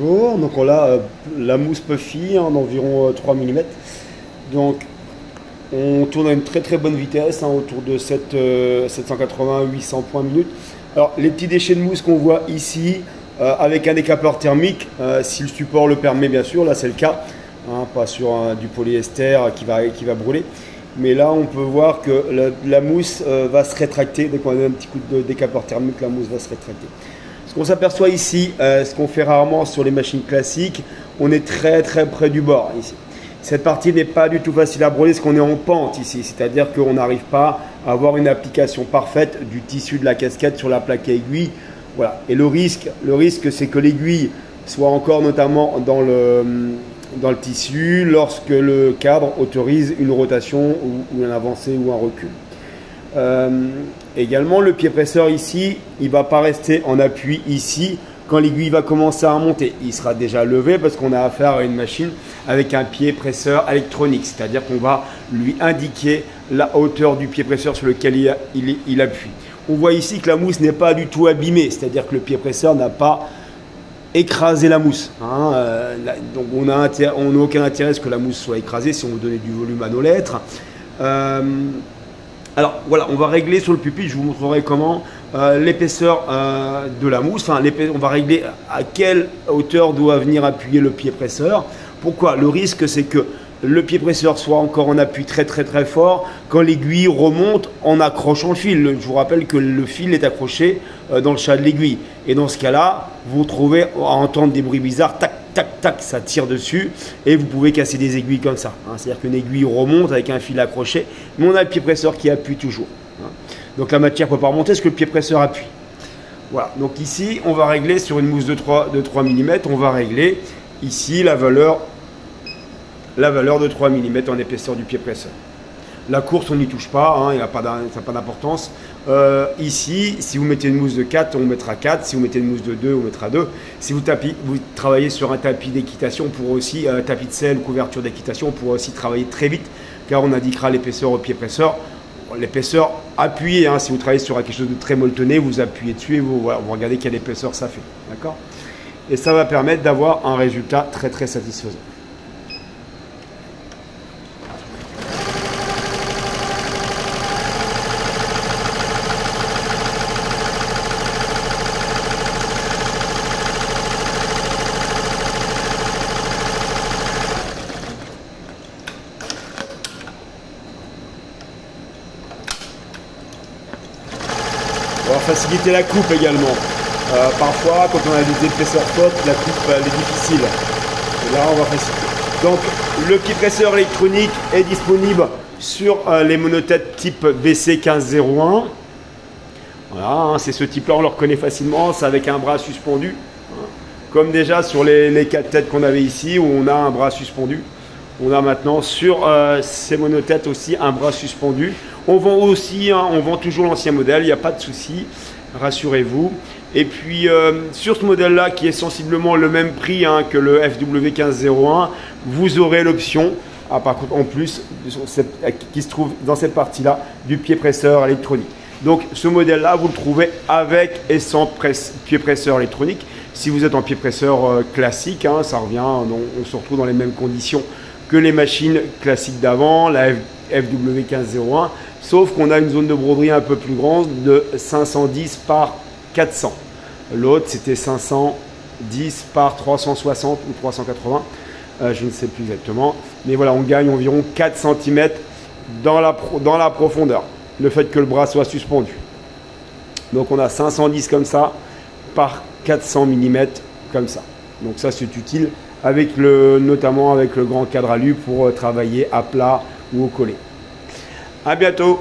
Bonjour, donc on a la mousse Puffy d'environ 3 mm. Donc on tourne à une très très bonne vitesse, autour de 780-800 points minute. Alors les petits déchets de mousse qu'on voit ici, avec un décapeur thermique, si le support le permet bien sûr, là c'est le cas, pas sur du polyester qui va brûler. Mais là on peut voir que la mousse va se rétracter, dès qu'on a un petit coup de décapeur thermique, la mousse va se rétracter. Ce qu'on s'aperçoit ici, ce qu'on fait rarement sur les machines classiques, on est très très près du bord ici. Cette partie n'est pas du tout facile à broder parce qu'on est en pente ici, c'est-à-dire qu'on n'arrive pas à avoir une application parfaite du tissu de la casquette sur la plaque à aiguille. Voilà. Et le risque c'est que l'aiguille soit encore notamment dans le tissu lorsque le cadre autorise une rotation ou une avancée ou un recul. Également le pied presseur ici, il ne va pas rester en appui ici quand l'aiguille va commencer à remonter. Il sera déjà levé parce qu'on a affaire à une machine avec un pied presseur électronique, c'est-à-dire qu'on va lui indiquer la hauteur du pied presseur sur lequel il appuie. On voit ici que la mousse n'est pas du tout abîmée, c'est-à-dire que le pied presseur n'a pas écraser la mousse. Donc on n'a aucun intérêt à ce que la mousse soit écrasée si on veut donner du volume à nos lettres. Alors voilà, on va régler sur le pupitre, je vous montrerai comment l'épaisseur de la mousse, on va régler à quelle hauteur doit venir appuyer le pied presseur. Pourquoi? Le risque c'est que le pied presseur soit encore en appui très fort quand l'aiguille remonte en accrochant le fil. Je vous rappelle que le fil est accroché dans le chat de l'aiguille. Et dans ce cas-là, vous vous trouvez à entendre des bruits bizarres, tac, tac, tac, ça tire dessus et vous pouvez casser des aiguilles comme ça. C'est-à-dire qu'une aiguille remonte avec un fil accroché, mais on a le pied presseur qui appuie toujours. Donc la matière ne peut pas remonter parce que le pied presseur appuie. Voilà, donc ici, on va régler sur une mousse de 3 mm, on va régler ici la valeur de 3 mm en épaisseur du pied presseur. La course, on n'y touche pas, ça n'a pas d'importance. Ici, si vous mettez une mousse de 4, on mettra 4. Si vous mettez une mousse de 2, on mettra 2. Si vous travaillez sur un tapis d'équitation, on pourra aussi, tapis de selle, couverture d'équitation, on pourra aussi travailler très vite, car on indiquera l'épaisseur au pied presseur. L'épaisseur appuyée, si vous travaillez sur quelque chose de très molletonné, vous appuyez dessus et vous regardez quelle épaisseur ça fait. D'accord ? Et ça va permettre d'avoir un résultat très satisfaisant. On va faciliter la coupe également. Parfois, quand on a des épaisseurs fortes, la coupe elle est difficile. Et là, on va faciliter. Donc, le pied presseur électronique est disponible sur les monotêtes type BC1501. Voilà, c'est ce type-là, on le reconnaît facilement. C'est avec un bras suspendu. Comme déjà sur les 4 têtes qu'on avait ici, où on a un bras suspendu. On a maintenant sur ces monotêtes aussi un bras suspendu. On vend aussi, on vend toujours l'ancien modèle, il n'y a pas de souci, rassurez-vous. Et puis sur ce modèle-là, qui est sensiblement le même prix que le FW1501, vous aurez l'option, par contre en plus, qui se trouve dans cette partie-là, du pied presseur électronique. Donc ce modèle-là, vous le trouvez avec et sans pied presseur électronique. Si vous êtes en pied presseur classique, ça revient, on se retrouve dans les mêmes conditions que les machines classiques d'avant, la FW1501, sauf qu'on a une zone de broderie un peu plus grande de 510 par 400. L'autre, c'était 510 par 360 ou 380, je ne sais plus exactement. Mais voilà, on gagne environ 4 cm dans la profondeur, le fait que le bras soit suspendu. Donc on a 510 comme ça par 400 mm comme ça. Donc ça, c'est utile, notamment avec le grand cadre alu pour travailler à plat ou au collet. À bientôt!